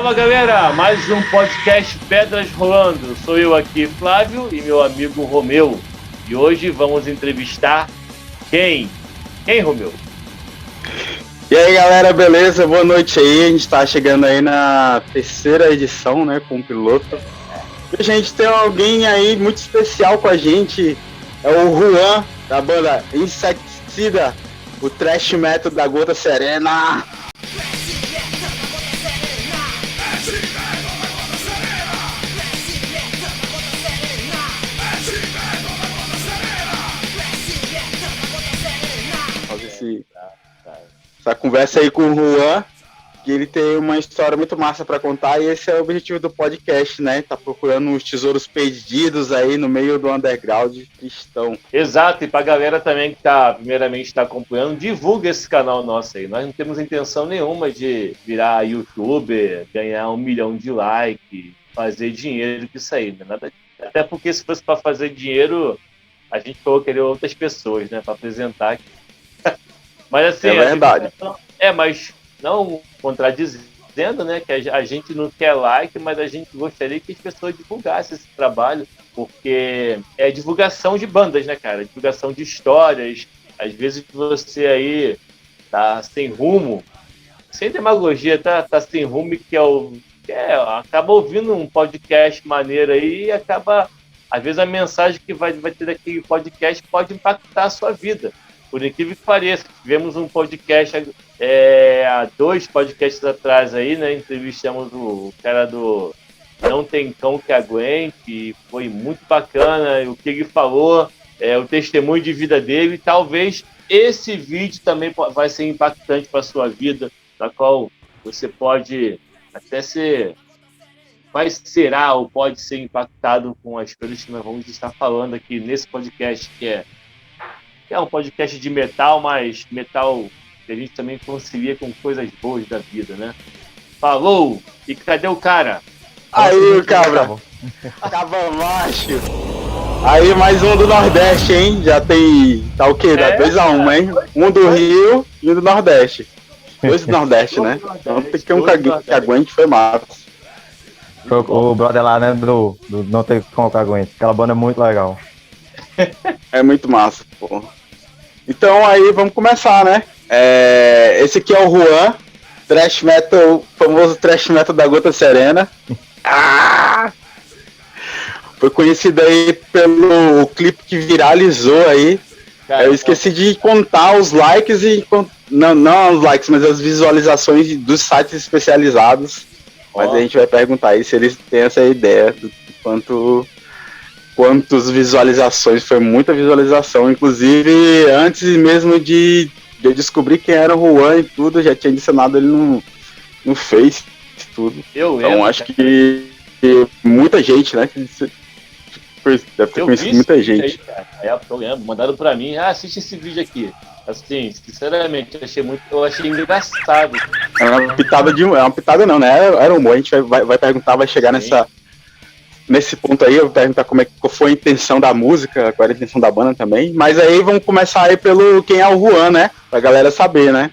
Fala galera, mais um podcast Pedras Rolando. Sou eu aqui, Flávio, e meu amigo Romeu. E hoje vamos entrevistar quem? Quem, Romeu? E aí galera, beleza? Boa noite aí. A gente tá chegando aí na terceira edição, né, com o piloto. E a gente tem alguém aí muito especial com a gente. É o Juan, da banda Insecticida, o thrash metal da Gota Serena. Essa conversa aí com o Juan, que ele tem uma história muito massa para contar, e esse é o objetivo do podcast, né? Tá procurando uns tesouros perdidos aí no meio do underground cristão. Exato, e pra galera também que tá, primeiramente, tá acompanhando, divulga esse canal nosso aí. Nós não temos intenção nenhuma de virar youtuber, ganhar 1 milhão de likes, fazer dinheiro com isso aí, né? Nada. Até porque se fosse para fazer dinheiro, a gente colocaria outras pessoas, né? Para apresentar aqui. Mas assim, é verdade. Mas não contradizendo, né? Que a gente não quer like, mas a gente gostaria que as pessoas divulgassem esse trabalho, porque é divulgação de bandas, né, cara? Divulgação de histórias. Às vezes você aí tá sem rumo, sem demagogia, tá sem rumo, acaba ouvindo um podcast maneiro aí e acaba, às vezes a mensagem que vai ter daquele podcast pode impactar a sua vida. Por incrível que pareça, tivemos um podcast há 2 podcasts atrás aí, né? Entrevistamos o cara do Não Tem Cão Que Aguente, foi muito bacana o que ele falou, o testemunho de vida dele. E talvez esse vídeo também vai ser impactante para a sua vida, na qual você pode até ser, será ou pode ser impactado com as coisas que nós vamos estar falando aqui nesse podcast, que é um podcast de metal, mas metal que a gente também concilia com coisas boas da vida, né? Falou! E cadê o cara? Aí, cabra! Cabra macho! Aí, mais um do Nordeste, hein? Já tem... Tá o quê? Dá 2-1, hein? Um do Rio e um do Nordeste. 2 do Nordeste, né? Então tem que ter um que aguente, foi massa. O brother lá, né? Do Não Tem Cão Que Aguente. Aquela banda é muito legal. É muito massa, pô. Então aí vamos começar, né? Esse aqui é o Juan, thrash metal, famoso thrash metal da Gota Serena. Foi conhecido aí pelo clipe que viralizou aí. Cara, eu esqueci de contar os likes e não os likes, mas as visualizações dos sites especializados. Mas a gente vai perguntar aí se eles têm essa ideia do quantas visualizações, foi muita visualização, inclusive antes mesmo de eu descobrir quem era o Juan e tudo, já tinha adicionado ele no Face e tudo. Então acho que muita gente, né? Deve ter conhecido muita gente. Aí, eu lembro, mandaram pra mim, assiste esse vídeo aqui. Assim, sinceramente, eu achei engraçado. É uma pitada não, né? Era humor, a gente vai perguntar, vai chegar nesse ponto aí, eu vou perguntar qual foi a intenção da música, qual era a intenção da banda também. Mas aí vamos começar aí pelo quem é o Juan, né? Pra galera saber, né?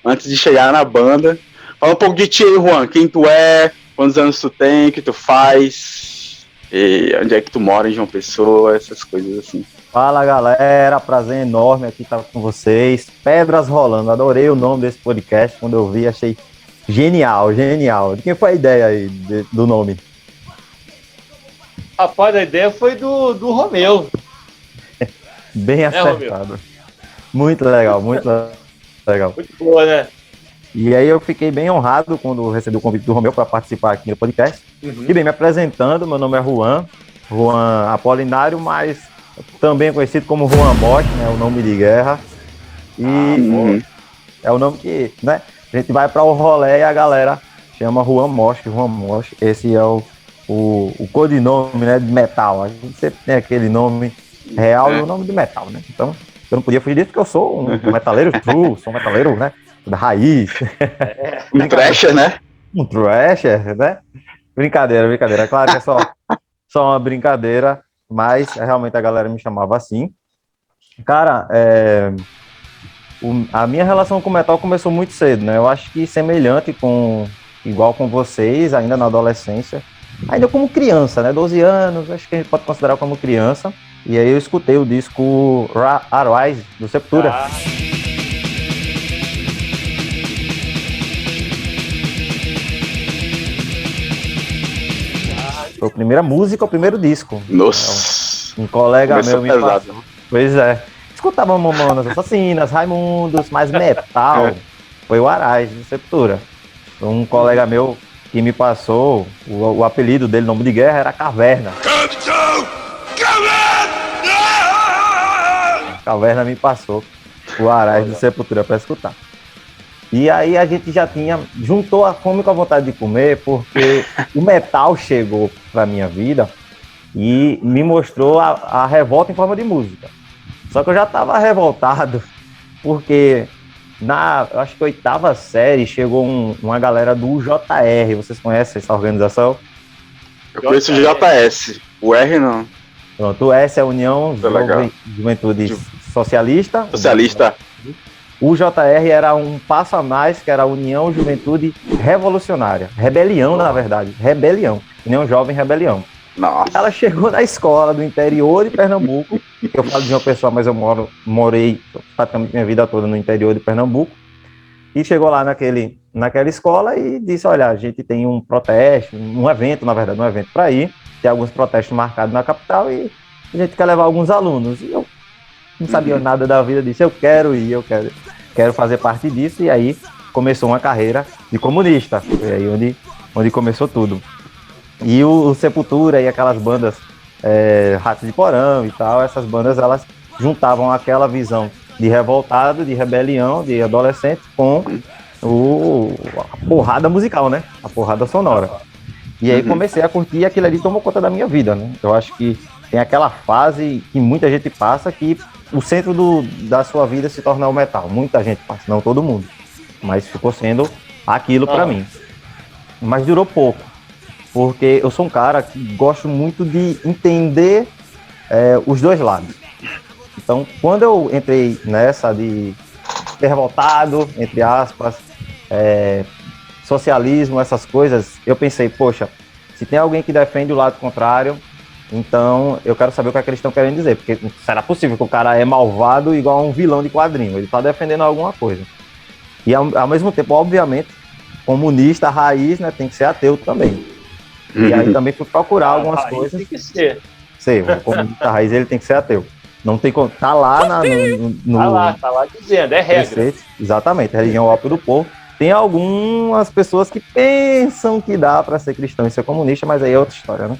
Antes de chegar na banda. Fala um pouco de ti aí, Juan. Quem tu é, quantos anos tu tem, o que tu faz, e onde é que tu mora em João Pessoa, essas coisas assim. Fala galera, prazer enorme aqui estar com vocês. Pedras Rolando, adorei o nome desse podcast. Quando eu vi, achei genial. De quem foi a ideia aí do nome? Rapaz, a ideia foi do Romeu. Bem acertado. Muito legal. Muito boa, né? E aí eu fiquei bem honrado quando recebi o convite do Romeu para participar aqui no podcast. E bem, me apresentando, meu nome é Juan Apolinário, mas também conhecido como Juan Mosh, né? O nome de guerra. E é o nome que, né? A gente vai para o rolê e a galera chama Juan Mosh. Esse é o codinome, né, de metal. A gente sempre tem aquele nome real e o nome de metal, né? Então, eu não podia fugir disso porque eu sou um metaleiro true, sou um metaleiro, né, da raiz. Um thrasher, né? Um thrasher, né? Brincadeira. Claro que é só uma brincadeira, mas realmente a galera me chamava assim. Cara, a minha relação com o metal começou muito cedo, né? Eu acho que semelhante com igual com vocês, ainda na adolescência, ainda como criança, né? 12 anos, acho que a gente pode considerar como criança. E aí eu escutei o disco Arise, do Sepultura. Foi a primeira música, o primeiro disco. Nossa. Um colega Começou meu me pesado. passou. Pois é. Escutava Mamonas Assassinas, Raimundos, mas metal foi o Arise, do Sepultura. Um colega meu que me passou, o apelido dele, nome de guerra, era Caverna. Caverna me passou o Arise do Sepultura para escutar. E aí a gente já juntou a fome com a vontade de comer, porque o metal chegou para minha vida e me mostrou a revolta em forma de música. Só que eu já estava revoltado, porque eu acho que 8ª série chegou uma galera do JR. Vocês conhecem essa organização? Eu conheço o JS, o R não. Pronto, o S é a União Juventude Socialista. Socialista. O JR era um passo a mais, que era a União Juventude Revolucionária. Rebelião, na verdade. Rebelião. União Jovem Rebelião. Nossa. Ela chegou na escola do interior de Pernambuco. Eu falo de uma pessoa, mas eu morei praticamente minha vida toda no interior de Pernambuco. E chegou lá naquela escola e disse, olha, a gente tem um protesto, um evento para ir. Tem alguns protestos marcados na capital e a gente quer levar alguns alunos. E eu não sabia nada da vida disso. Eu quero ir, quero fazer parte disso. E aí começou uma carreira de comunista. Foi aí onde começou tudo. E o Sepultura e aquelas bandas, Ratos de Porão e tal, essas bandas, elas juntavam aquela visão de revoltado, de rebelião, de adolescente com a porrada musical, né? A porrada sonora. E aí comecei a curtir e aquilo ali tomou conta da minha vida, né? Eu acho que tem aquela fase que muita gente passa que o centro da sua vida se torna o metal. Muita gente passa, não todo mundo. Mas ficou sendo aquilo pra mim. Mas durou pouco. Porque eu sou um cara que gosto muito de entender os dois lados. Então, quando eu entrei nessa de ser revoltado, entre aspas, socialismo, essas coisas, eu pensei, poxa, se tem alguém que defende o lado contrário, então eu quero saber o que é que eles estão querendo dizer, porque será possível que o cara é malvado igual a um vilão de quadrinho, ele está defendendo alguma coisa. E ao mesmo tempo, obviamente, comunista raiz, né, tem que ser ateu também. E aí também fui procurar algumas coisas. Tem que ser. Sei, o comunista raiz ele tem que ser ateu. Não tem como. Tá lá Tá lá dizendo, é regra. Preceito, exatamente, religião é o ópio do povo. Tem algumas pessoas que pensam que dá para ser cristão e ser comunista, mas aí é outra história, né?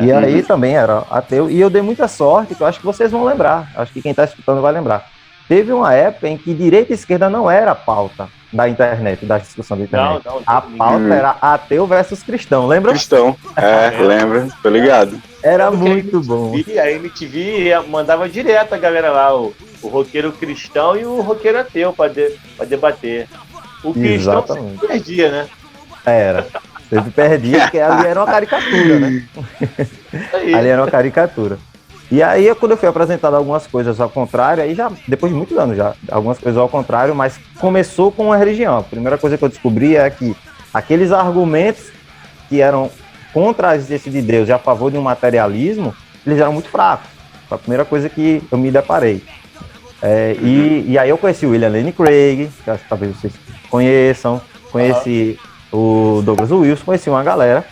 E aí também era ateu. E eu dei muita sorte, que eu acho que vocês vão lembrar. Acho que quem está escutando vai lembrar. Teve uma época em que direita e esquerda não era a pauta da internet, da discussão da internet. Não, a pauta era ateu versus cristão, lembra? Cristão, lembro, tô ligado. Era muito bom. A MTV mandava direto a galera lá, o roqueiro cristão e o roqueiro ateu pra debater. O cristão sempre perdia, né? Era. Sempre perdia, porque ali era uma caricatura, né? Ali era uma caricatura. E aí, quando eu fui apresentado algumas coisas ao contrário, aí já, depois de muitos anos já, algumas coisas ao contrário, mas começou com a religião. A primeira coisa que eu descobri é que aqueles argumentos que eram contra a existência de Deus e a favor de um materialismo, eles eram muito fracos. Foi a primeira coisa que eu me deparei. E aí eu conheci o William Lane Craig, que acho que talvez vocês conheçam, conheci o Douglas Wilson, conheci uma galera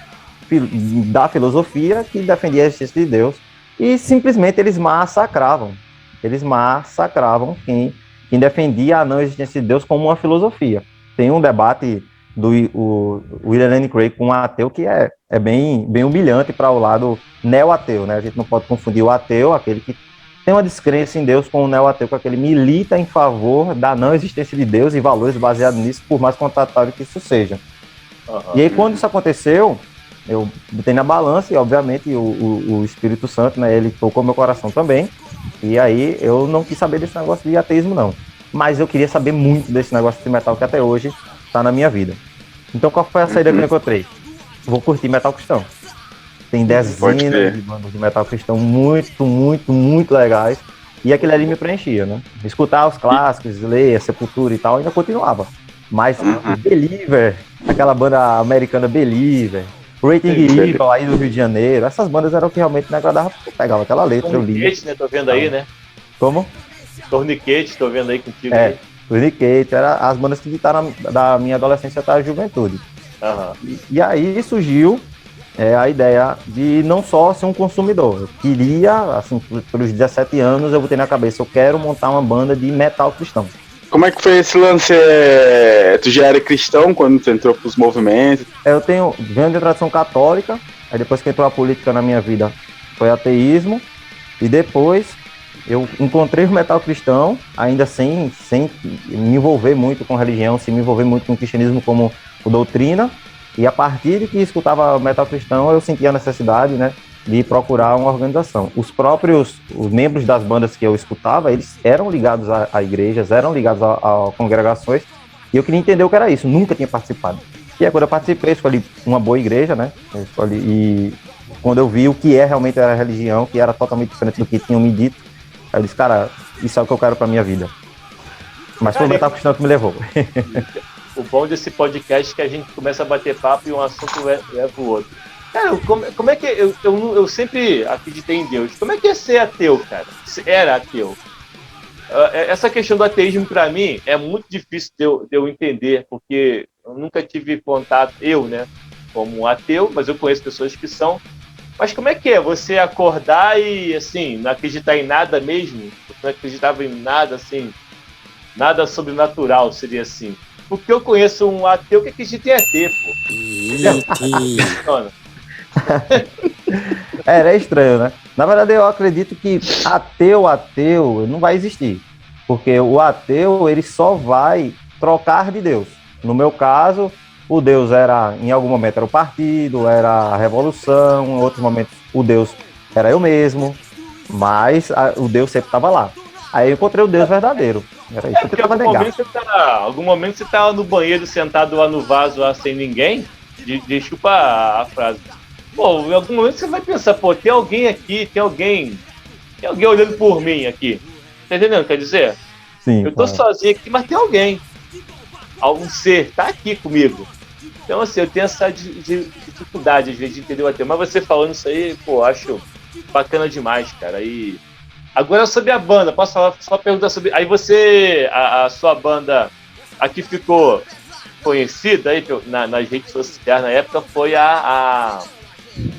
da filosofia que defendia a existência de Deus. E simplesmente eles massacravam quem defendia a não existência de Deus como uma filosofia. Tem um debate do William Lane Craig com um ateu que é bem humilhante para o lado neo-ateu, né? A gente não pode confundir o ateu, aquele que tem uma descrença em Deus, com o neo-ateu, com aquele que milita em favor da não existência de Deus e valores baseados nisso, por mais contraditório que isso seja. E aí, quando isso aconteceu, eu botei na balança e, obviamente, o Espírito Santo, né, ele tocou meu coração também. E aí, eu não quis saber desse negócio de ateísmo, não. Mas eu queria saber muito desse negócio de metal que até hoje está na minha vida. Então, qual foi a saída que eu encontrei? Vou curtir metal cristão. Tem dezenas de bandas de metal cristão muito, muito, muito legais. E aquilo ali me preenchia, né? Escutar os clássicos, ler Sepultura e tal, ainda continuava. Mas Believer, aquela banda americana Believer, Rating Evil aí do Rio de Janeiro, essas bandas eram o que realmente me agradava, porque eu pegava aquela letra, eu lia. Torniquete, né? Tô vendo aí, né? Como? Torniquete, tô vendo aí contigo. É, Torniquete, era as bandas que ditaram da minha adolescência até a juventude. E aí surgiu a ideia de não só ser um consumidor. Eu queria, assim, pelos 17 anos, eu botei na cabeça, eu quero montar uma banda de metal cristão. Como é que foi esse lance? Tu já era cristão quando tu entrou pros movimentos? Eu venho de tradição católica, aí depois que entrou a política na minha vida, foi ateísmo, e depois eu encontrei o metal cristão, ainda sem me envolver muito com religião, sem me envolver muito com o cristianismo como doutrina, e a partir de que escutava metal cristão, eu sentia a necessidade, né, de procurar uma organização. Os membros das bandas que eu escutava, eles eram ligados a igrejas, eram ligados a congregações, e eu queria entender o que era isso, nunca tinha participado. E aí, quando eu participei, escolhi uma boa igreja, né, e quando eu vi o que realmente era a religião, que era totalmente diferente do que tinham me dito, aí eu disse, cara, isso é o que eu quero pra minha vida. Mas foi o metal cristão que me levou. O bom desse podcast é que a gente começa a bater papo e um assunto leva o outro. Cara, como é que... Eu sempre acreditei em Deus. Como é que é ser ateu, cara? Era ateu. Essa questão do ateísmo, pra mim, é muito difícil de eu entender, porque eu nunca tive contato, né, como ateu, mas eu conheço pessoas que são. Mas como é que é você acordar e, assim, não acreditar em nada mesmo? Você não acreditava em nada, assim, nada sobrenatural, seria assim. Porque eu conheço um ateu que acredita em ET, pô. É estranho, né? Na verdade, eu acredito que ateu não vai existir. Porque o ateu, ele só vai trocar de Deus. No meu caso, o Deus em algum momento era o partido, era a revolução, em outros momentos o Deus era eu mesmo, mas o Deus sempre estava lá. Aí eu encontrei o Deus verdadeiro. Era isso que eu tava negado. Algum momento você tá no banheiro sentado lá no vaso lá sem ninguém, desculpa a frase. Pô, em algum momento você vai pensar, pô, tem alguém aqui, tem alguém olhando por mim aqui. Tá entendendo o que quer dizer? Sim, eu tô sozinho aqui, mas tem alguém. Algum ser tá aqui comigo. Então, assim, eu tenho essa dificuldade, às vezes, de entender o ateu. Mas você falando isso aí, pô, acho bacana demais, cara. E agora sobre a banda, posso falar, só perguntar sobre... Aí você, a sua banda, a que ficou conhecida aí nas redes sociais na época foi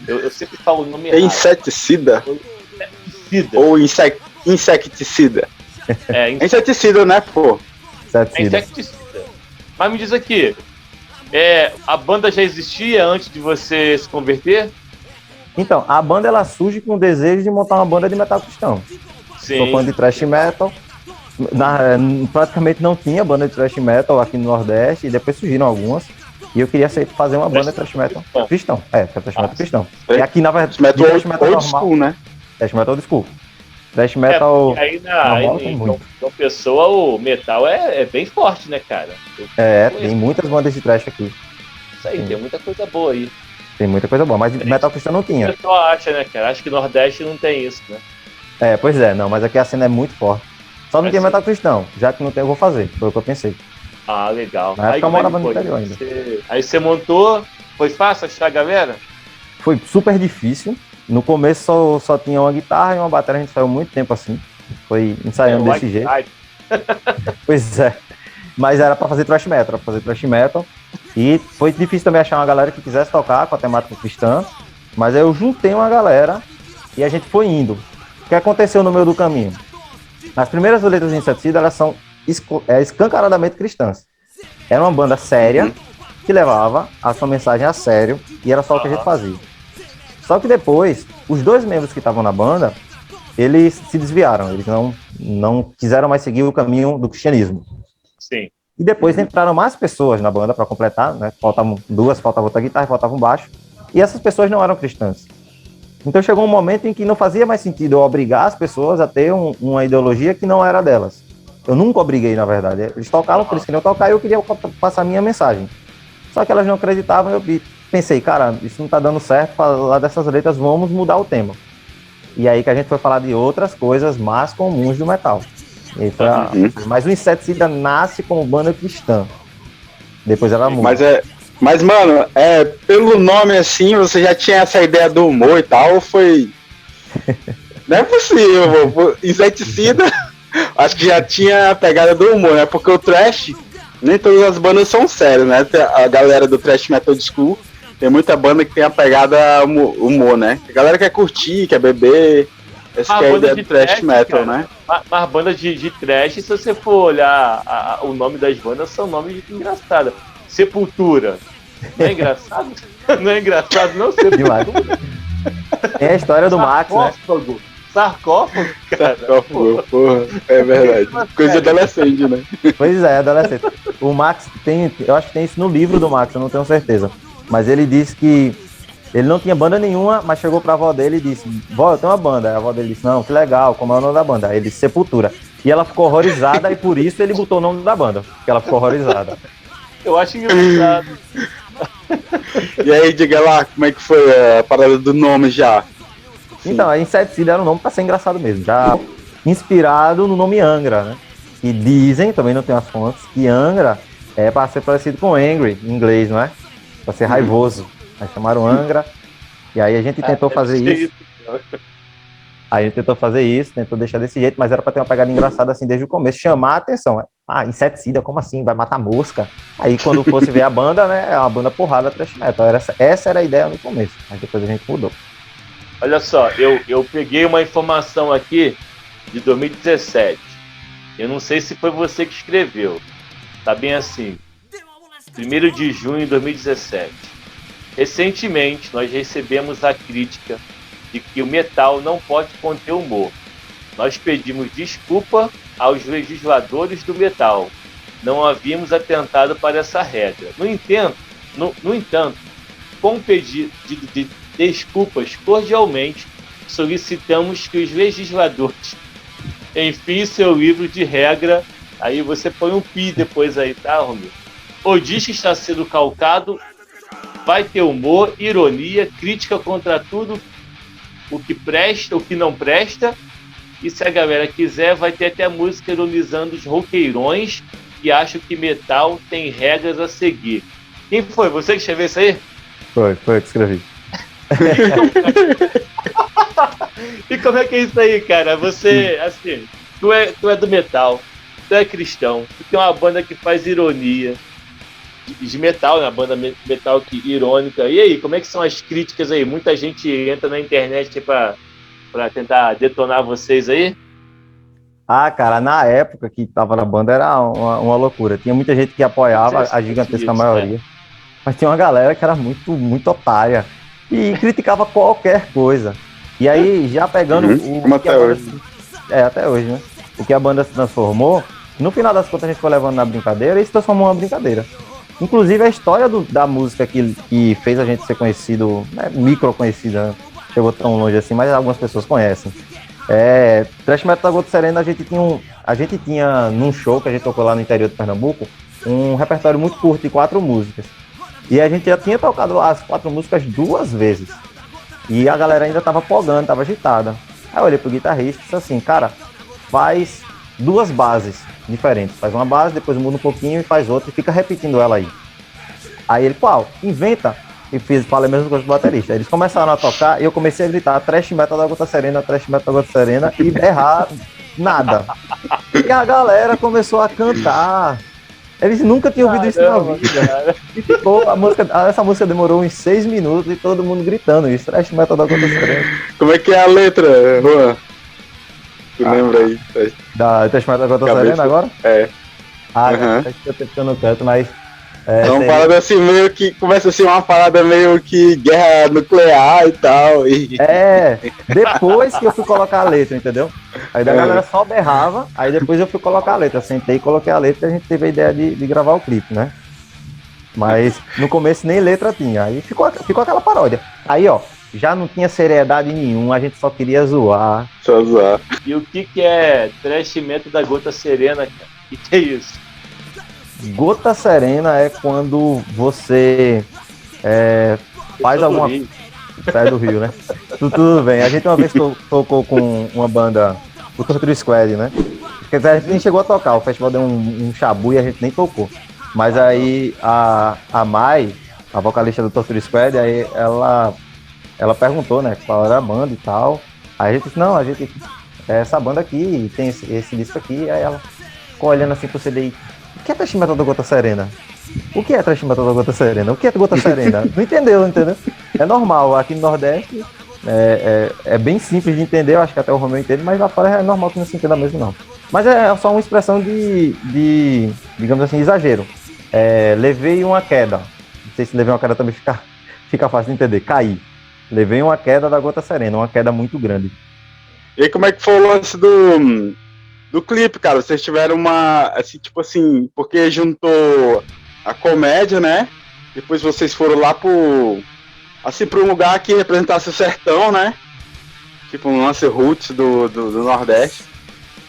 eu sempre falo o nome errado. Inseticida? Inseticida. Ou insecticida. Inseticida, né, pô? Inseticida. Mas me diz aqui, a banda já existia antes de você se converter? Então, a banda ela surge com o desejo de montar uma banda de metal cristão. Sim. Sou fã de thrash metal. Praticamente não tinha banda de thrash metal aqui no Nordeste, e depois surgiram algumas. E eu queria fazer uma banda de thrash metal cristão. Thrash metal cristão. E aqui, na verdade, thrash metal old school, né? Thrash metal old school. Thrash metal. Então, Pessoa, o metal é bem forte, né, cara? Tem muitas bandas de thrash aqui. Isso aí, tem muita coisa boa aí. Tem muita coisa boa, mas metal cristão não tinha. O pessoal acha, né, cara? Acho que Nordeste não tem isso, né? Pois é, não, mas aqui a cena é muito forte. Só não tem metal cristão, já que não tem, eu vou fazer. Foi o que eu pensei. Ah, legal. Na época eu morava no interior ainda. Aí você montou, foi fácil achar a galera? Foi super difícil. No começo só tinha uma guitarra e uma bateria, a gente saiu muito tempo assim. Foi ensaiando desse jeito. Pois é. Mas era pra fazer thrash metal, E foi difícil também achar uma galera que quisesse tocar com a temática cristã. Mas aí eu juntei uma galera e a gente foi indo. O que aconteceu no meio do caminho? As primeiras letras de Inseticida, elas são escancaradamente cristãs. Era uma banda séria que levava a sua mensagem a sério e era só o que a gente fazia. Só que depois, os dois membros que estavam na banda, eles se desviaram, eles não quiseram mais seguir o caminho do cristianismo. Sim. E depois entraram mais pessoas na banda para completar, né? Faltavam duas, faltava outra guitarra, faltava um baixo, e essas pessoas não eram cristãs. Então chegou um momento em que não fazia mais sentido eu obrigar as pessoas a ter uma ideologia que não era delas. Eu nunca obriguei, na verdade. Eles tocavam, por isso que eu tocar, e eu queria passar a minha mensagem. Só que elas não acreditavam, eu pensei, cara, isso não tá dando certo, falar dessas letras, vamos mudar o tema. E aí que a gente foi falar de outras coisas mais comuns do metal. E foi mas o Inseticida nasce como banda cristã. Depois ela muda. Mas, mano, pelo nome assim, você já tinha essa ideia do humor e tal, ou foi... Não é possível, pô. Inseticida, acho que já tinha a pegada do humor, né? Porque o thrash, nem todas as bandas são sérias, né? A galera do thrash metal school, tem muita banda que tem a pegada humor, né? A galera quer curtir, quer beber, essa que é a ideia do thrash metal, cara, né? Mas bandas de thrash, se você for olhar o nome das bandas, são nomes engraçados. Sepultura. Não é engraçado? Não é engraçado, não? Sepultura. É a história do Max, né? Sarcófago, cara. Sarcófago, porra. É verdade. Coisa de adolescente, né? Pois é, adolescente. O Max tem, eu acho que tem isso no livro do Max, eu não tenho certeza. Mas ele disse que ele não tinha banda nenhuma, mas chegou pra avó dele e disse: vó, eu tenho uma banda. Aí a avó dele disse: não, que legal, como é o nome da banda? Aí ele disse: Sepultura. E ela ficou horrorizada e por isso ele botou o nome da banda, porque ela ficou horrorizada. Eu acho engraçado. E aí, diga lá, como é que foi a parada do nome já? Então, a Inseticida era um nome pra ser engraçado mesmo, já inspirado no nome Angra, né? E dizem, também não tem as fontes, que Angra é pra ser parecido com Angry, em inglês, não é? Pra ser raivoso. Aí chamaram Angra, e aí a gente tentou fazer isso. Aí a gente tentou fazer isso, tentou deixar desse jeito, mas era pra ter uma pegada engraçada assim desde o começo, chamar a atenção. Né? Ah, inseticida, como assim? Vai matar mosca? Aí quando fosse ver a banda, né? É uma banda porrada thrash metal. Essa era a ideia no começo, mas depois a gente mudou. Olha só, eu peguei uma informação aqui de 2017. Eu não sei se foi você que escreveu. Tá bem assim. 1º de junho de 2017. Recentemente, nós recebemos a crítica de que o metal não pode conter humor. Nós pedimos desculpa aos legisladores do metal. Não havíamos atentado para essa regra. No entanto, com pedido de desculpas cordialmente, solicitamos que os legisladores enfiem seu livro de regra. Aí você põe um pi depois aí, tá, Romeu? O disco está sendo calcado, vai ter humor, ironia, crítica contra tudo o que presta, o que não presta, e se a galera quiser, vai ter até música ironizando os roqueirões que acham que metal tem regras a seguir. Quem foi? Você que escreveu isso aí? Foi eu que escrevi. E como é que é isso aí, cara? Você, assim, tu é do metal, tu é cristão, tu tem uma banda que faz ironia de metal, né? Uma banda metal que irônica. E aí, como é que são as críticas aí? Muita gente entra na internet pra tentar detonar vocês aí? Ah, cara, na época que tava na banda era uma loucura. Tinha muita gente que apoiava, a gigantesca maioria. Mas tinha uma galera que era muito otária e criticava qualquer coisa. E aí, já pegando como até hoje. Até hoje, né? O que a banda se transformou, no final das contas a gente foi levando na brincadeira e se transformou numa brincadeira. Inclusive a história da música que fez a gente ser conhecido, né, micro conhecida, né? Chegou tão longe assim, mas algumas pessoas conhecem. Thrash Metal da Gota Serena, a gente tinha num show que a gente tocou lá no interior de Pernambuco, um repertório muito curto de 4 músicas. E a gente já tinha tocado as 4 músicas 2 vezes. E a galera ainda tava pogando, tava agitada. Aí eu olhei pro guitarrista e disse assim: cara, faz 2 bases diferentes. Faz uma base, depois muda um pouquinho e faz outra e fica repetindo ela aí. Aí ele, qual? Inventa. E falei a mesma coisa pro baterista. Eles começaram a tocar e eu comecei a gritar: Thrash Metal da Gota Serena, Thrash Metal da Gota Serena, e errar nada. E a galera começou a cantar. Eles nunca tinham ouvido isso na vida. E ficou, essa música demorou uns 6 minutos e todo mundo gritando isso: Thrash Metal da Gota Serena. Como é que é a letra, Juan? Tu lembra aí? Da Thrash Metal da Gota Serena agora? É. Acho que eu não canto, mas... É uma parada assim, meio que... Começa assim, uma parada meio que guerra nuclear e tal. Depois que eu fui colocar a letra, entendeu? Aí da galera só berrava, aí depois eu fui colocar a letra. Sentei e coloquei a letra e a gente teve a ideia de gravar o clipe, né? Mas no começo nem letra tinha. Aí ficou aquela paródia. Aí, ó, já não tinha seriedade nenhuma, a gente só queria zoar. Só zoar. E o que é Thrash Metal da Gota Serena, cara? O que é isso? Gota Serena é quando você faz alguma... Sai do Rio, né? Tudo bem. A gente uma vez tocou com uma banda, o Torture Squad, né? Quer dizer, a gente nem chegou a tocar, o festival deu um chabu e a gente nem tocou. Mas aí a Mai, a vocalista do Torture Squad, aí ela perguntou, né, qual era a banda e tal. Aí a gente disse, não, a gente é essa banda aqui, tem esse disco aqui. Aí ela ficou olhando assim pro CD e, o que é Thrash Metal da Gota Serena? O que é Thrash Metal da Gota Serena? O que é Gota Serena? Não entendeu? É normal, aqui no Nordeste é bem simples de entender, eu acho que até o Romeu entende, mas lá fora é normal que não se entenda mesmo não. Mas é só uma expressão de digamos assim, exagero. Levei uma queda. Não sei se levei uma queda também fica fácil de entender. Caí. Levei uma queda da Gota Serena, uma queda muito grande. E aí, como é que foi o lance do clipe, cara? Vocês tiveram uma, assim, tipo assim, porque juntou a comédia, né? Depois vocês foram lá pra um lugar que representasse o sertão, né? Tipo um lance roots do Nordeste.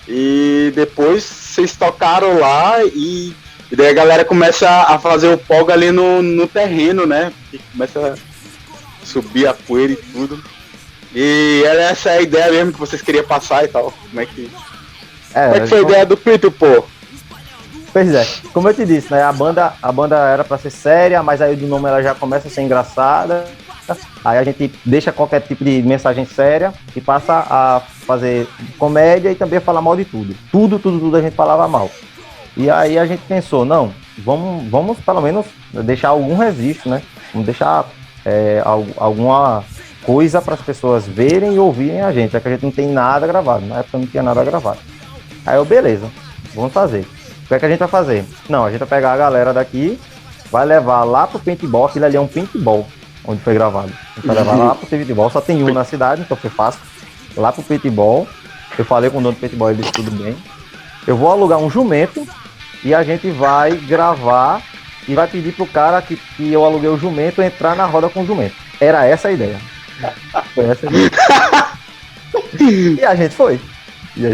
E depois vocês tocaram lá e daí a galera começa a fazer o polga ali no terreno, né? E começa a subir a poeira e tudo. E essa é a ideia mesmo que vocês queriam passar e tal. Como é que foi a ideia do clipe, pô? Pois é, como eu te disse, né? A banda era pra ser séria, mas aí do nome ela já começa a ser engraçada. Aí a gente deixa qualquer tipo de mensagem séria e passa a fazer comédia e também a falar mal de tudo. Tudo a gente falava mal. E aí a gente pensou, não, vamos pelo menos deixar algum registro, né? Vamos deixar alguma coisa para as pessoas verem e ouvirem a gente, já que a gente não tem nada gravado. Na época não tinha nada gravado. Aí eu, beleza, vamos fazer. O que é que a gente vai fazer? Não, a gente vai pegar a galera daqui, vai levar lá pro paintball, aquilo ali é um paintball, onde foi gravado. A gente vai levar lá pro paintball, só tem um na cidade, então foi fácil. Lá pro paintball, eu falei com o dono do paintball, ele disse tudo bem. Eu vou alugar um jumento e a gente vai gravar e vai pedir pro cara que eu aluguei o jumento entrar na roda com o jumento. Era essa a ideia. Foi essa a ideia. E a gente foi. E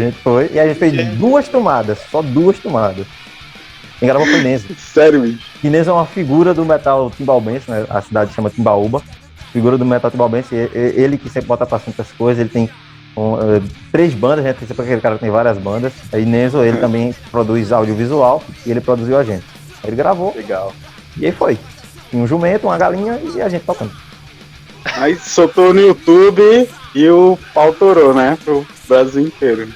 a gente fez 2 tomadas, só 2 tomadas. Quem gravou foi Nenzo. Sério, bicho? E Nenzo é uma figura do metal timbaúbense, né? A cidade chama Timbaúba. Figura do metal timbaúbense. Ele que sempre bota pra cima essas coisas. Ele tem 3 bandas, né? Sempre aquele cara que tem várias bandas. Aí Nenzo, ele também produz audiovisual e ele produziu a gente. Aí ele gravou. Legal. E aí foi. Tinha um jumento, uma galinha e a gente tocando. Aí soltou no YouTube e o pau torou, né? Pro Brasil inteiro.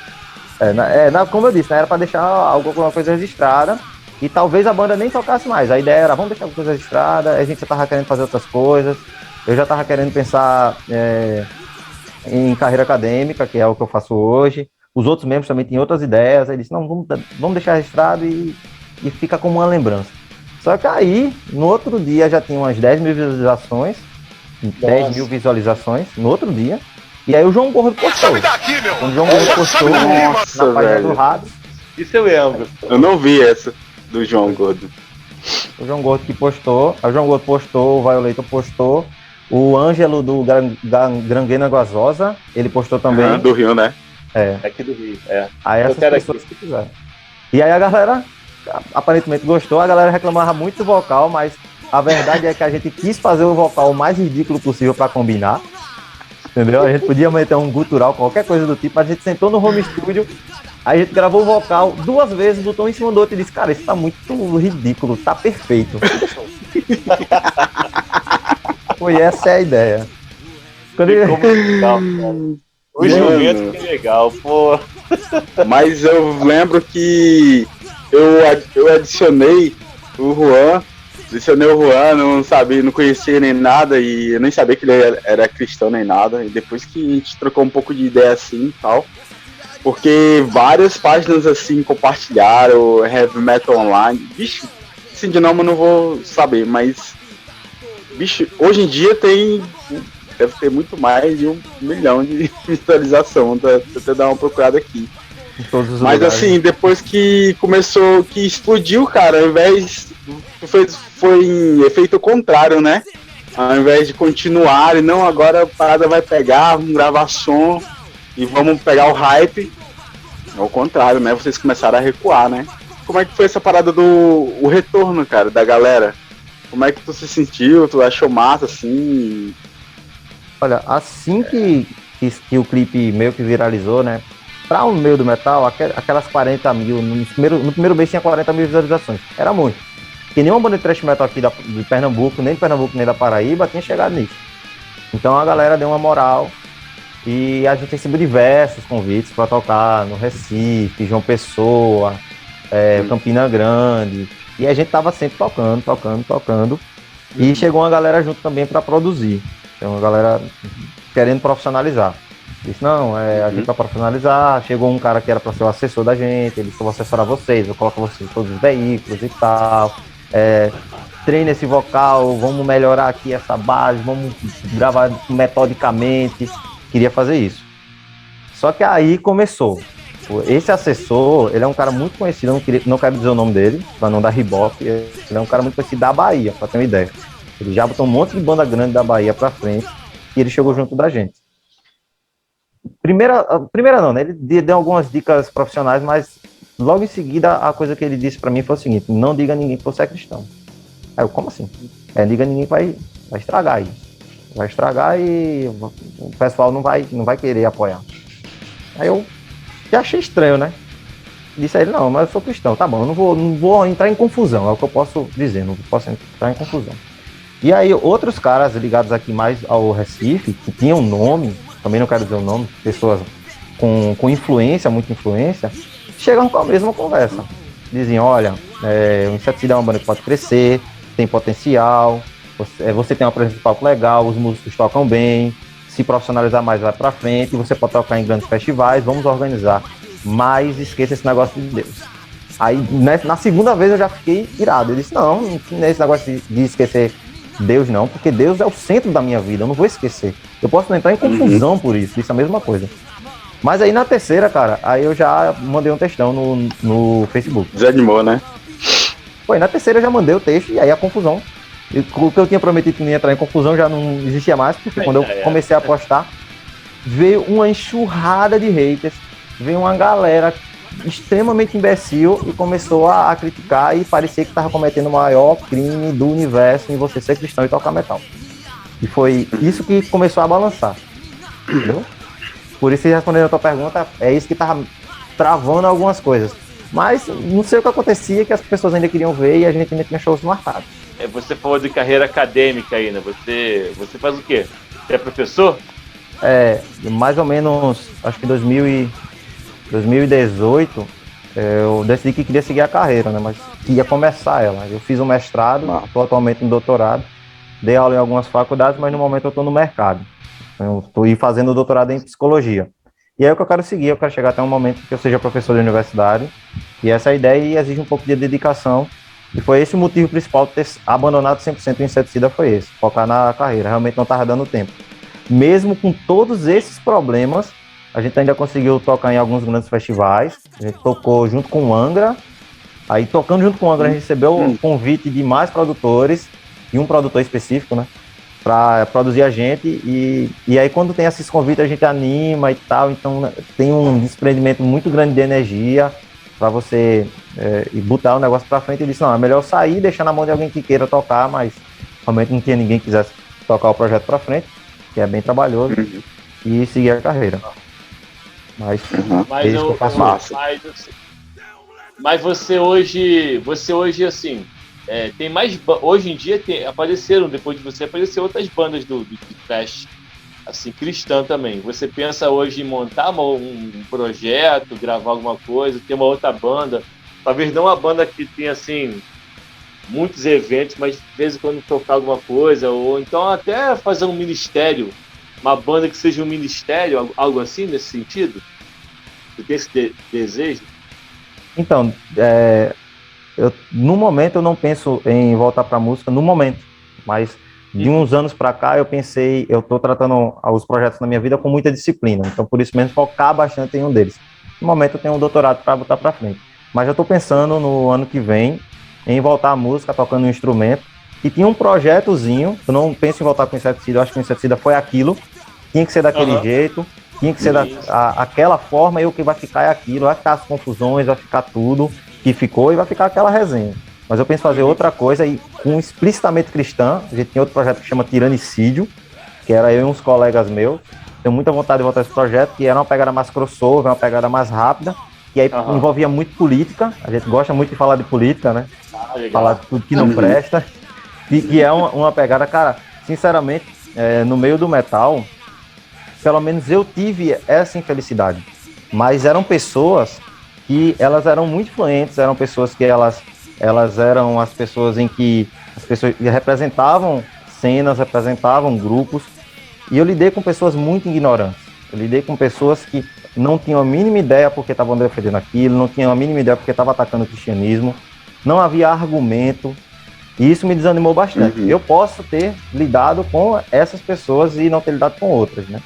Como eu disse, né, era pra deixar alguma coisa registrada e talvez a banda nem tocasse mais. A ideia era, vamos deixar alguma coisa registrada, a gente já tava querendo fazer outras coisas, eu já tava querendo pensar em carreira acadêmica, que é o que eu faço hoje. Os outros membros também tinham outras ideias, aí disse, não, vamos deixar registrado e fica como uma lembrança. Só que aí, no outro dia já tinha umas 10 mil visualizações, 10 mil visualizações no outro dia. E aí o João Gordo postou. Quando o João Gordo postou na página do Rados. Isso eu lembro. Eu não vi essa do João Gordo. O João Gordo que postou. O João Gordo postou, o Violator postou. O Ângelo do Granguena Guazosa, ele postou também. Do Rio, né? Aqui do Rio, Aí essas pessoas que fizeram. E aí a galera aparentemente gostou. A galera reclamava muito do vocal, mas a verdade é que a gente quis fazer o vocal o mais ridículo possível para combinar. Entendeu? A gente podia meter um gutural, qualquer coisa do tipo. A gente sentou no home studio, a gente gravou o vocal 2 vezes, botou em cima do outro e disse, cara, isso tá muito ridículo, tá perfeito. Foi essa a ideia. Quando ele... legal, o jumento que legal, pô. Mas eu lembro que eu adicionei o Juan, não conhecia nem nada e eu nem sabia que ele era cristão nem nada. E depois que a gente trocou um pouco de ideia assim e tal, porque várias páginas assim compartilharam, Heavy Metal Online, bicho, assim de nome eu não vou saber, mas bicho, hoje em dia deve ter muito mais de 1 milhão de visualização, até dar uma procurada aqui. Mas lugares. Assim, depois que começou, que explodiu, cara, ao invés foi em efeito contrário, né? Ao invés de continuar, e não, agora a parada vai pegar, vamos gravar som e vamos pegar o hype. Ao contrário, né? Vocês começaram a recuar, né? Como é que foi essa parada o retorno, cara, da galera? Como é que tu se sentiu? Tu achou massa, assim? Olha, assim que o clipe meio que viralizou, né? Para o meio do metal, aquelas 40 mil, no primeiro mês tinha 40 mil visualizações. Era muito. que nenhuma banda de thrash metal aqui de Pernambuco, nem de Pernambuco, nem da Paraíba, tinha chegado nisso. Então a galera deu uma moral e a gente recebeu diversos convites para tocar no Recife, João Pessoa, Campina Grande, e a gente tava sempre tocando, e chegou uma galera junto também para produzir. Então uma galera querendo profissionalizar. Disse, não, a gente vai profissionalizar. Chegou um cara que era para ser o assessor da gente, ele disse, eu vou assessorar vocês, eu coloco vocês em todos os veículos e tal. Treine esse vocal, vamos melhorar aqui essa base, vamos gravar metodicamente. Queria fazer isso. Só que aí começou. Esse assessor, ele é um cara muito conhecido, não quero dizer o nome dele, para não dar ibope, ele é um cara muito conhecido da Bahia, para ter uma ideia. Ele já botou um monte de banda grande da Bahia para frente e ele chegou junto da gente. Primeira não, né? Ele deu algumas dicas profissionais, mas logo em seguida a coisa que ele disse para mim foi o seguinte: não diga a ninguém que você é cristão. Aí eu, como assim? Diga a ninguém que vai estragar aí. Vai estragar e o pessoal não vai querer apoiar. Aí eu já achei estranho, né? Disse a ele, não, mas eu sou cristão, tá bom, eu não vou entrar em confusão, é o que eu posso dizer, não posso entrar em confusão. E aí outros caras ligados aqui mais ao Recife, que tinham nome, também não quero dizer o nome, pessoas com influência, muita influência, chegam com a mesma conversa. Diziam, olha, o Inseticida é uma banda que pode crescer, tem potencial, você tem uma presença de palco legal, os músicos tocam bem, se profissionalizar mais vai pra frente, você pode tocar em grandes festivais, vamos organizar. Mas esqueça esse negócio de Deus. Aí, na segunda vez eu já fiquei irado. Eu disse, não é esse negócio de esquecer Deus não, porque Deus é o centro da minha vida, eu não vou esquecer. Eu posso não entrar em confusão por isso, é a mesma coisa. Mas aí na terceira, cara, aí eu já mandei um textão no Facebook. Desanimou, né? Foi, na terceira eu já mandei o texto e aí a confusão. O que eu tinha prometido que não ia entrar em confusão já não existia mais, porque quando eu comecei a postar, veio uma enxurrada de haters, veio uma galera extremamente imbecil e começou a criticar e parecia que estava cometendo o maior crime do universo em você ser cristão e tocar metal. E foi isso que começou a balançar. Entendeu? Por isso, respondendo a tua pergunta, é isso que estava travando algumas coisas. Mas não sei o que acontecia, que as pessoas ainda queriam ver e a gente ainda tinha shows marcados. Você falou de carreira acadêmica ainda. Você faz o quê? Você é professor? Mais ou menos, acho que 2018, eu decidi que queria seguir a carreira, né? Mas ia começar ela. Eu fiz um mestrado, estou atualmente no doutorado, dei aula em algumas faculdades, mas no momento eu estou no mercado. Eu estou fazendo doutorado em psicologia. E aí o que eu quero seguir, eu quero chegar até um momento que eu seja professor de universidade, e essa é a ideia e exige um pouco de dedicação. E foi esse o motivo principal de ter abandonado 100% o Inseticida, foi esse, focar na carreira. Realmente não estava dando tempo. Mesmo com todos esses problemas, a gente ainda conseguiu tocar em alguns grandes festivais. A gente tocou junto com o Angra. Aí, tocando junto com o Angra, a gente recebeu o convite de mais produtores, e um produtor específico, né, para produzir a gente. E aí, quando tem esses convites, a gente anima e tal. Então, tem um desprendimento muito grande de energia para você botar o negócio para frente. E disse, não, é melhor sair, deixar na mão de alguém que queira tocar, mas realmente não tinha ninguém que quisesse tocar o projeto para frente, que é bem trabalhoso, e seguir a carreira. Mas é isso que eu faço. Mas você hoje assim, tem mais, hoje em dia apareceram, depois de você, apareceram outras bandas do thrash, assim, cristã também. Você pensa hoje em montar um projeto, gravar alguma coisa, ter uma outra banda, talvez não uma banda que tenha, assim, muitos eventos, mas de vez em quando tocar alguma coisa, ou então até fazer um ministério, uma banda que seja um ministério, algo assim, nesse sentido? Você tem esse desejo? Então, no momento eu não penso em voltar para a música, no momento, mas de uns anos para cá eu estou tratando os projetos na minha vida com muita disciplina, então por isso mesmo focar bastante em um deles. No momento eu tenho um doutorado para botar para frente, mas já estou pensando no ano que vem em voltar à música, tocando um instrumento, e tinha um projetozinho, eu não penso em voltar com o Inseticida, eu acho que o Inseticida foi aquilo, tinha que ser daquele jeito, tinha que ser aquela forma, e o que vai ficar é aquilo, vai ficar as confusões, vai ficar tudo que ficou e vai ficar aquela resenha. Mas eu penso em fazer outra coisa e com explicitamente cristã. A gente tem outro projeto que chama Tiranicídio, que era eu e uns colegas meus. Tenho muita vontade de voltar a esse projeto, que era uma pegada mais crossover, uma pegada mais rápida, que aí envolvia muito política. A gente gosta muito de falar de política, né? Falar de tudo que não presta. E que é uma pegada, cara, sinceramente, no meio do metal, pelo menos eu tive essa infelicidade. Mas eram pessoas que elas eram muito influentes, eram pessoas que elas eram as pessoas em que as pessoas representavam cenas, representavam grupos, e eu lidei com pessoas muito ignorantes. Eu lidei com pessoas que não tinham a mínima ideia porque estavam defendendo aquilo, não tinham a mínima ideia porque estavam atacando o cristianismo, não havia argumento, e isso me desanimou bastante. Eu posso ter lidado com essas pessoas e não ter lidado com outras, né?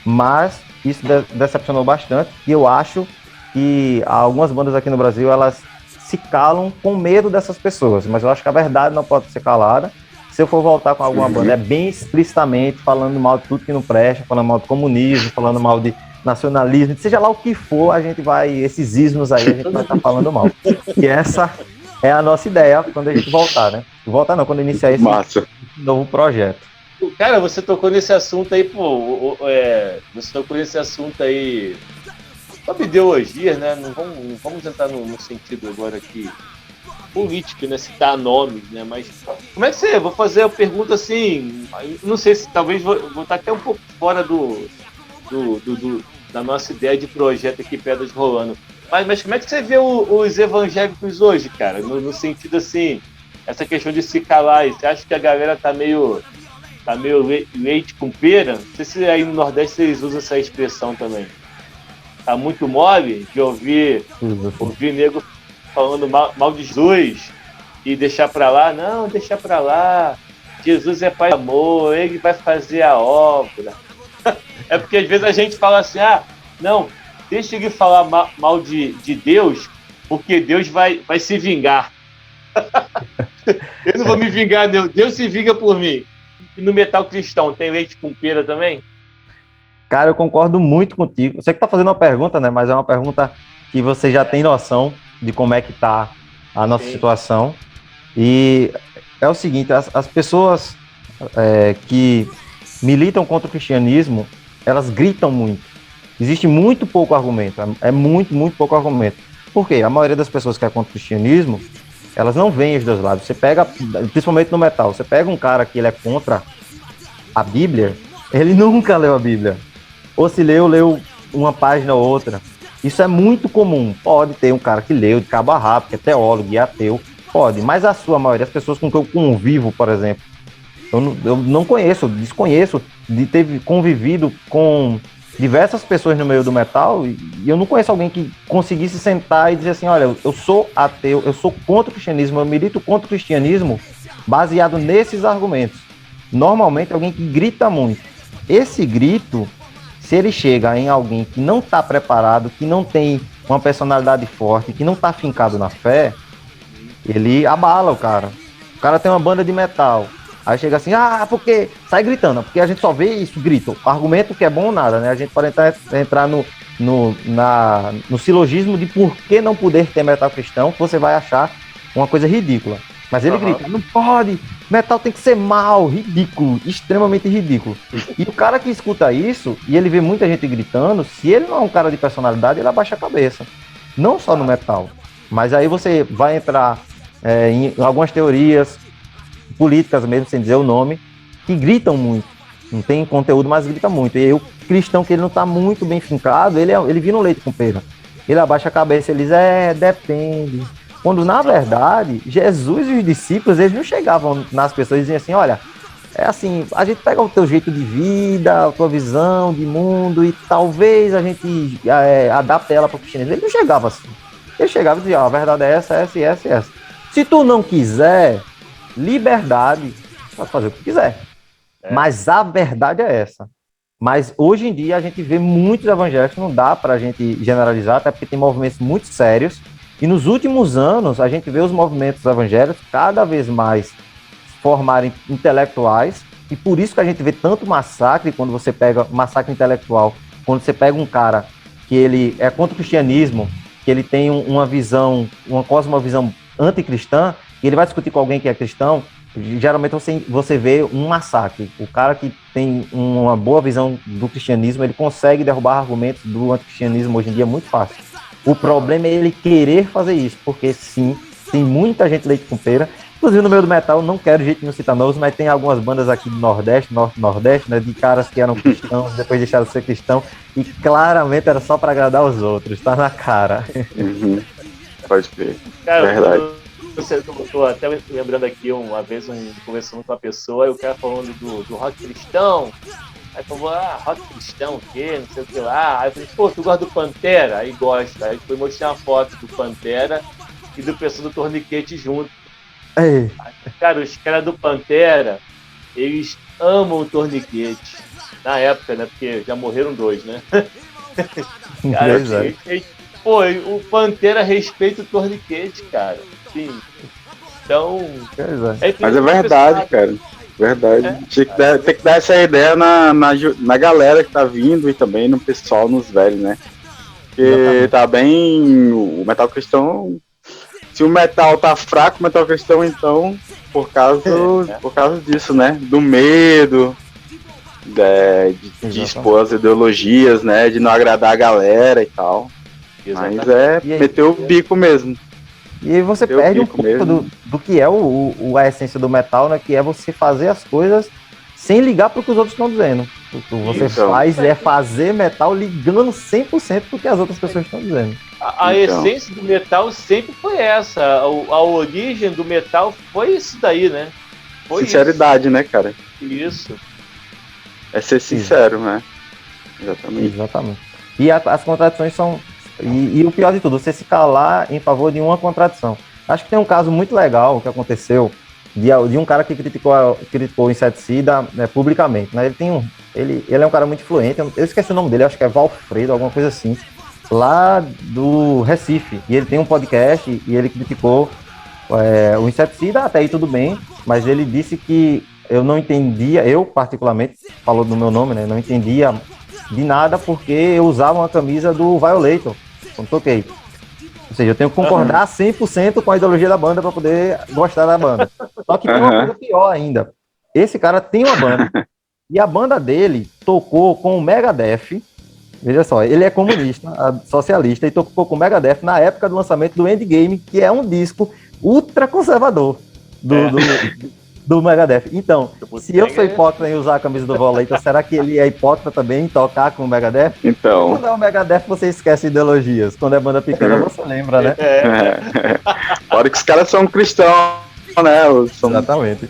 Mas isso decepcionou bastante, e eu acho que algumas bandas aqui no Brasil, elas se calam com medo dessas pessoas, mas eu acho que a verdade não pode ser calada. Se eu for voltar com alguma banda, é bem explicitamente falando mal de tudo que não presta, falando mal do comunismo, falando mal de nacionalismo, seja lá o que for, a gente vai, esses ismos aí, a gente vai estar falando mal. E essa é a nossa ideia quando a gente voltar, né? Voltar não, quando iniciar esse novo projeto. Cara, você tocou nesse assunto aí, você tocou nesse assunto aí sobre ideologias, né? Não vamos entrar no sentido agora aqui político, né? Citar nomes, né? Mas como é que você... Vou fazer a pergunta assim, não sei se talvez vou estar até um pouco fora da nossa ideia de projeto aqui, Pedras Rolando. Mas como é que você vê os evangélicos hoje, cara? No sentido assim, essa questão de se calar, você acha que a galera tá meio leite com pera? Não sei se aí no Nordeste vocês usam essa expressão também. Tá muito mole de ouvir nego falando mal de Jesus e deixar pra lá. Não, deixar pra lá. Jesus é pai de amor, ele vai fazer a obra. É porque às vezes a gente fala assim, não, deixa ele falar mal de Deus, porque Deus vai se vingar. Eu não vou me vingar, não. Deus se vinga por mim. E no metal cristão, tem leite com pera também? Cara, eu concordo muito contigo. Você que tá fazendo uma pergunta, né? Mas é uma pergunta que você já tem noção de como é que tá a nossa situação. E é o seguinte, as pessoas que militam contra o cristianismo, elas gritam muito. Existe muito pouco argumento. É muito, muito pouco argumento. Por quê? A maioria das pessoas que é contra o cristianismo, elas não veem os dois lados. Você pega, principalmente no metal, você pega um cara que ele é contra a Bíblia, ele nunca leu a Bíblia. Ou se leu uma página ou outra. Isso é muito comum. Pode ter um cara que leu de cabo a rabo, que é teólogo e ateu, pode. Mas a sua maioria, as pessoas com que eu convivo, por exemplo, eu não conheço, desconheço de ter convivido com diversas pessoas no meio do metal e eu não conheço alguém que conseguisse sentar e dizer assim, olha, eu sou ateu, eu sou contra o cristianismo, eu milito contra o cristianismo baseado nesses argumentos. Normalmente alguém que grita muito. Esse grito, se ele chega em alguém que não está preparado, que não tem uma personalidade forte, que não está fincado na fé, ele abala o cara. O cara tem uma banda de metal, aí chega assim, porque sai gritando, porque a gente só vê isso, grito. Argumento que é bom ou nada, né? A gente pode entrar no silogismo de por que não poder ter metal cristão, que você vai achar uma coisa ridícula. Mas ele grita, não pode, metal tem que ser mal, ridículo, extremamente ridículo. E o cara que escuta isso, e ele vê muita gente gritando, se ele não é um cara de personalidade, ele abaixa a cabeça. Não só no metal, mas aí você vai entrar em algumas teorias políticas mesmo, sem dizer o nome, que gritam muito. Não tem conteúdo, mas grita muito. E aí o cristão que ele não está muito bem fincado, ele vira um leite com pera. Ele abaixa a cabeça e ele diz, depende. Quando, na verdade, Jesus e os discípulos, eles não chegavam nas pessoas e diziam assim, olha, é assim, a gente pega o teu jeito de vida, a tua visão de mundo e talvez a gente adapte ela para o cristianismo. Ele não chegava assim. Ele chegava e dizia, a verdade é essa. Se tu não quiser, liberdade, pode fazer o que quiser. Mas a verdade é essa. Mas hoje em dia a gente vê muitos evangélicos, não dá para a gente generalizar, até porque tem movimentos muito sérios. E nos últimos anos, a gente vê os movimentos evangélicos cada vez mais formarem intelectuais, e por isso que a gente vê tanto massacre, quando você pega massacre intelectual, quando você pega um cara que ele é contra o cristianismo, que ele tem uma cosmovisão anticristã, e ele vai discutir com alguém que é cristão, geralmente você vê um massacre. O cara que tem uma boa visão do cristianismo, ele consegue derrubar argumentos do anticristianismo hoje em dia muito fácil. O problema é ele querer fazer isso, porque sim, tem muita gente leite com pera. Inclusive no meio do metal, não quero de jeito nenhum citar nomes, mas tem algumas bandas aqui do Nordeste, Norte-Nordeste, né, de caras que eram cristãos, depois deixaram de ser cristão, e claramente era só pra agradar os outros, tá na cara. Uhum. Pode crer. Cara, Verdade. eu tô até lembrando aqui uma vez conversando com uma pessoa e o cara falando do rock cristão. Aí falou, rock cristão, o quê? Não sei o que lá. Aí eu falei, pô, tu gosta do Pantera? Aí gosta. Aí foi mostrar uma foto do Pantera e do pessoal do Torniquete junto. Ei. Cara, os caras do Pantera, eles amam o Torniquete. Na época, né? Porque já morreram 2, né? Cara, pô, o Pantera respeita o Torniquete, cara. Sim. Então. Mas é verdade, cara. Verdade. Tem que dar essa ideia na galera que tá vindo e também no pessoal, nos velhos, né? Porque tá bem. O metal cristão. Se o metal tá fraco, o metal cristão, então, por causa disso, né? Do medo, de expor as ideologias, né? De não agradar a galera e tal. Exatamente. Mas meter o bico mesmo. E aí você perde um pouco do que é a essência do metal, né? Que é você fazer as coisas sem ligar pro que os outros estão dizendo. O que você faz é fazer metal ligando 100% pro que as outras pessoas estão dizendo. A essência do metal sempre foi essa. A origem do metal foi isso daí, né? Foi sinceridade, isso. Né, cara? Isso. É ser sincero, né? Exatamente. E as contradições são... E o pior de tudo, você se calar em favor de uma contradição. Acho que tem um caso muito legal que aconteceu de um cara que criticou o inseticida, né, publicamente. Né? Ele é um cara muito influente, eu esqueci o nome dele, acho que é Valfredo, alguma coisa assim, lá do Recife. E ele tem um podcast e ele criticou o inseticida, até aí tudo bem, mas ele disse que eu não entendia, eu particularmente, falou do meu nome, né, não entendia de nada porque eu usava uma camisa do Violator quando toquei. Ou seja, eu tenho que concordar 100% com a ideologia da banda para poder gostar da banda. Só que tem uma coisa pior ainda. Esse cara tem uma banda e a banda dele tocou com o Megadeth. Veja só, ele é comunista, socialista, e tocou com o Megadeth na época do lançamento do Endgame, que é um disco ultra conservador do Megadeth. Então, se eu sou hipócrita em usar a camisa do Violator, será que ele é hipócrita também em tocar com o Megadeth? Então. Quando é o Megadeth, você esquece ideologias. Quando é banda pequena, você lembra, né? Fora que os caras são cristãos, né? Exatamente.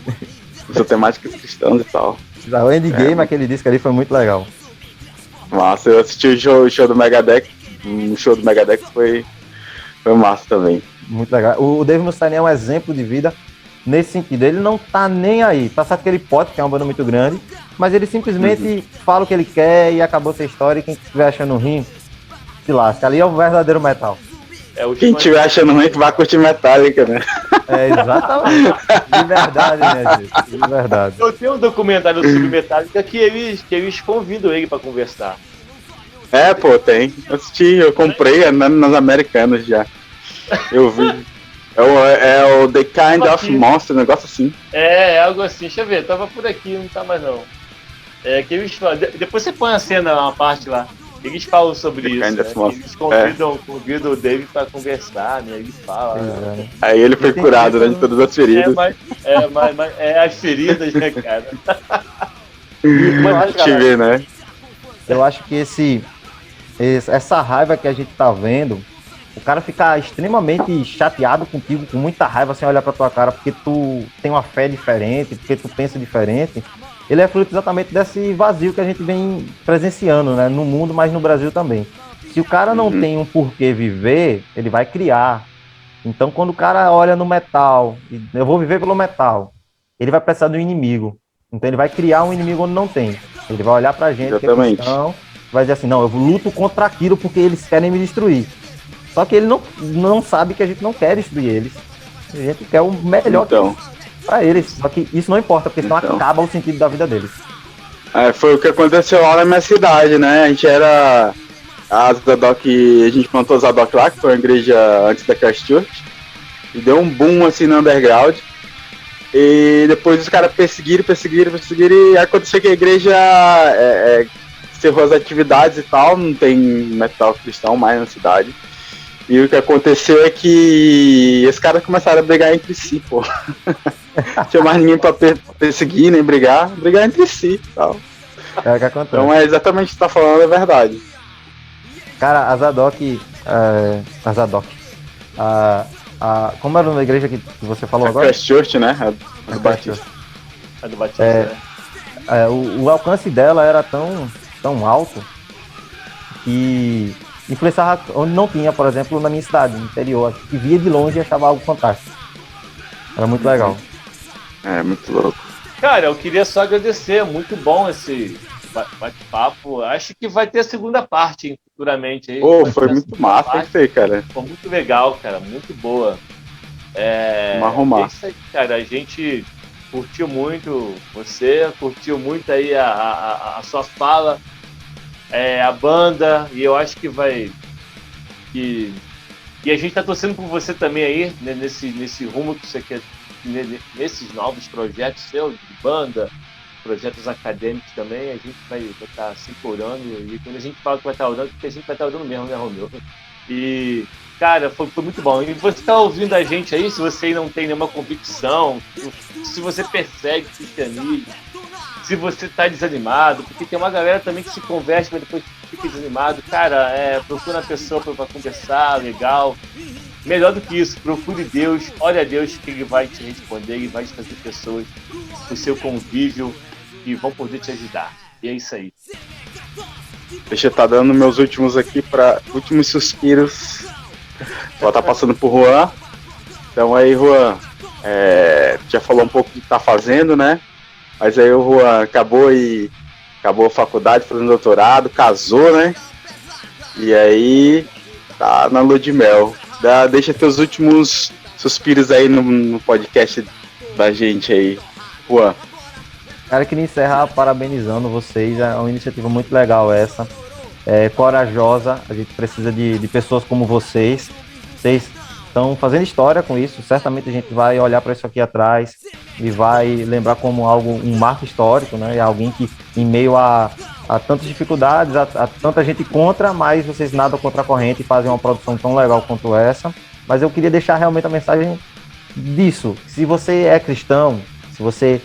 São temáticas cristãs e tal. O Endgame, aquele disco ali, foi muito legal. Massa, eu assisti o show do Megadeth. O show do Megadeth foi massa também. Muito legal. O Dave Mustaine é um exemplo de vida nesse sentido. Ele não tá nem aí. Tá certo que ele pode, que é uma banda muito grande, mas ele simplesmente fala o que ele quer e acabou essa história. E quem estiver achando ruim, se lasca. Ali é o verdadeiro metal. Quem estiver achando ruim que vai curtir Metallica, né? Exatamente. De verdade, né, gente? De verdade. Eu tenho um documentário sobre Metallica que eles convidam ele pra conversar. Pô, tem. Eu assisti, eu comprei nas Americanas já. Eu vi. É o The Kind of Monster, um negócio assim. Algo assim. Deixa eu ver, tava por aqui, não tá mais não. Que eles falam, depois você põe a cena, uma parte lá. Eles falam sobre isso, né? Eles convidam o Dave pra conversar, né? Ele fala. Aí ele foi curado, né? De todas as feridas. Mas as feridas, né, cara? Né? Eu acho que essa raiva que a gente tá vendo, o cara ficar extremamente chateado contigo, com muita raiva, sem olhar pra tua cara, porque tu tem uma fé diferente, porque tu pensa diferente, ele é fruto exatamente desse vazio que a gente vem presenciando, né, no mundo, mas no Brasil também. Se o cara não tem um porquê viver, ele vai criar. Então, quando o cara olha no metal, eu vou viver pelo metal, ele vai precisar do inimigo. Então, ele vai criar um inimigo onde não tem. Ele vai olhar pra gente, exatamente, que é cristão, vai dizer assim, não, eu luto contra aquilo porque eles querem me destruir. Só que ele não sabe que a gente não quer destruir eles. A gente quer o melhor pra eles. Só que isso não importa, porque senão acaba o sentido da vida deles. Foi o que aconteceu lá na minha cidade, né? A gente era... a gente plantou a Zadok lá, que foi uma igreja antes da Christ Church. E deu um boom assim no underground. E depois os caras perseguiram. E aconteceu que a igreja encerrou as atividades e tal. Não tem metal cristão mais na cidade. E o que aconteceu é que os caras começaram a brigar entre si, pô. Não tinha mais ninguém pra perseguir, nem brigar entre si e tal. É o que acontece. Então é exatamente o que você tá falando, é verdade. Cara, a Zadok. Como era o nome da igreja que você falou agora? Christ Church, né? A do Batista. A do Batista, né? O alcance dela era tão alto que influenciava onde não tinha, por exemplo, na minha cidade, no interior, que via de longe e achava algo fantástico. Era muito legal. É, muito louco. Cara, eu queria só agradecer, muito bom esse bate-papo. Acho que vai ter a segunda parte, hein, futuramente. Aí. Foi muito massa isso aí, cara. Foi muito legal, cara, muito boa. Vamos arrumar. É isso aí, cara, a gente curtiu muito você, curtiu muito aí a sua fala, a banda, e eu acho que vai... E a gente tá torcendo por você também aí, né, nesse rumo que você quer, nesses novos projetos seus, de banda, projetos acadêmicos também, a gente vai estar se orando, e quando a gente fala que vai estar orando, porque a gente vai estar orando mesmo, né, Romeu? E, cara, foi muito bom. E você tá ouvindo a gente aí, se você não tem nenhuma convicção, se você persegue o cristianismo, se você tá desanimado, porque tem uma galera também que se converte, mas depois fica desanimado, cara, procura uma pessoa para conversar, legal. Melhor do que isso, procure Deus, olha a Deus que Ele vai te responder e vai te trazer pessoas do seu convívio que vão poder te ajudar. E é isso aí. Deixa eu estar dando meus últimos suspiros. Vou estar passando por Juan. Então aí, Juan, já falou um pouco do que tá fazendo, né? Mas aí o Juan acabou a faculdade, fazendo doutorado, casou, né? E aí tá na lua de mel. Deixa teus últimos suspiros aí no podcast da gente aí, Juan. Cara, eu queria encerrar parabenizando vocês, é uma iniciativa muito legal essa, corajosa, a gente precisa de pessoas como vocês estão fazendo história com isso, certamente a gente vai olhar para isso aqui atrás e vai lembrar como um marco histórico, né? É alguém que, em meio a tantas dificuldades, a tanta gente contra, mas vocês nadam contra a corrente e fazem uma produção tão legal quanto essa. Mas eu queria deixar realmente a mensagem disso. Se você é cristão, se você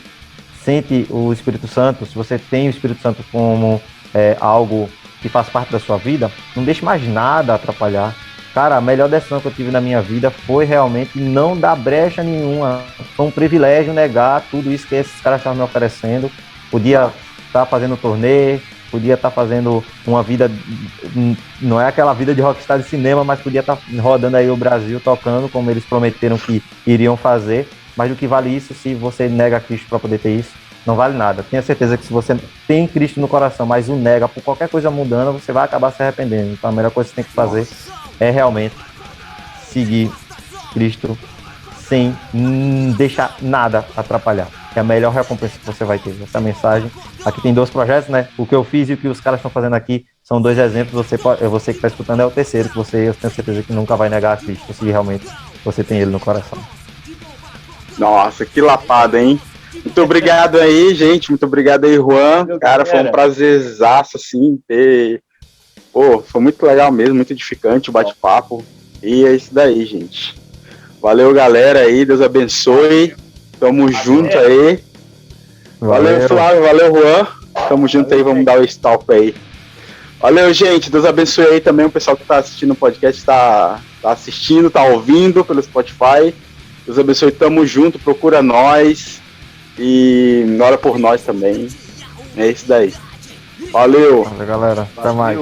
sente o Espírito Santo, se você tem o Espírito Santo como algo que faz parte da sua vida, não deixe mais nada atrapalhar. Cara, a melhor decisão que eu tive na minha vida foi realmente não dar brecha nenhuma. Foi um privilégio negar tudo isso que esses caras estavam me oferecendo. Podia estar fazendo turnê, podia estar fazendo uma vida, não é aquela vida de rockstar de cinema, mas podia estar rodando aí o Brasil tocando, como eles prometeram que iriam fazer. Mas o que vale isso se você nega Cristo para poder ter isso? Não vale nada. Tenha certeza que se você tem Cristo no coração, mas o nega por qualquer coisa mudando, você vai acabar se arrependendo. Então a melhor coisa que você tem que fazer é realmente seguir Cristo sem deixar nada atrapalhar. É a melhor recompensa que você vai ter. Essa mensagem. Aqui tem 2 projetos, né? O que eu fiz e o que os caras estão fazendo aqui são 2 exemplos. Você que está escutando é o terceiro, que eu tenho certeza que nunca vai negar a Cristo, se realmente você tem ele no coração. Nossa, que lapada, hein? Muito obrigado aí, gente. Muito obrigado aí, Juan. Cara, foi um prazerzaço, assim, ter... Pô, foi muito legal mesmo, muito edificante o bate-papo. E é isso daí, gente. Valeu, galera aí. Deus abençoe. Tamo junto aí. Valeu, Flávio. Valeu, Juan. Tamo junto aí, vamos dar o stop aí. Valeu, gente. Deus abençoe aí também o pessoal que tá assistindo o podcast, tá assistindo, tá ouvindo pelo Spotify. Deus abençoe, tamo junto, procura nós e ora por nós também. É isso daí. Valeu. Valeu, galera. Até mais.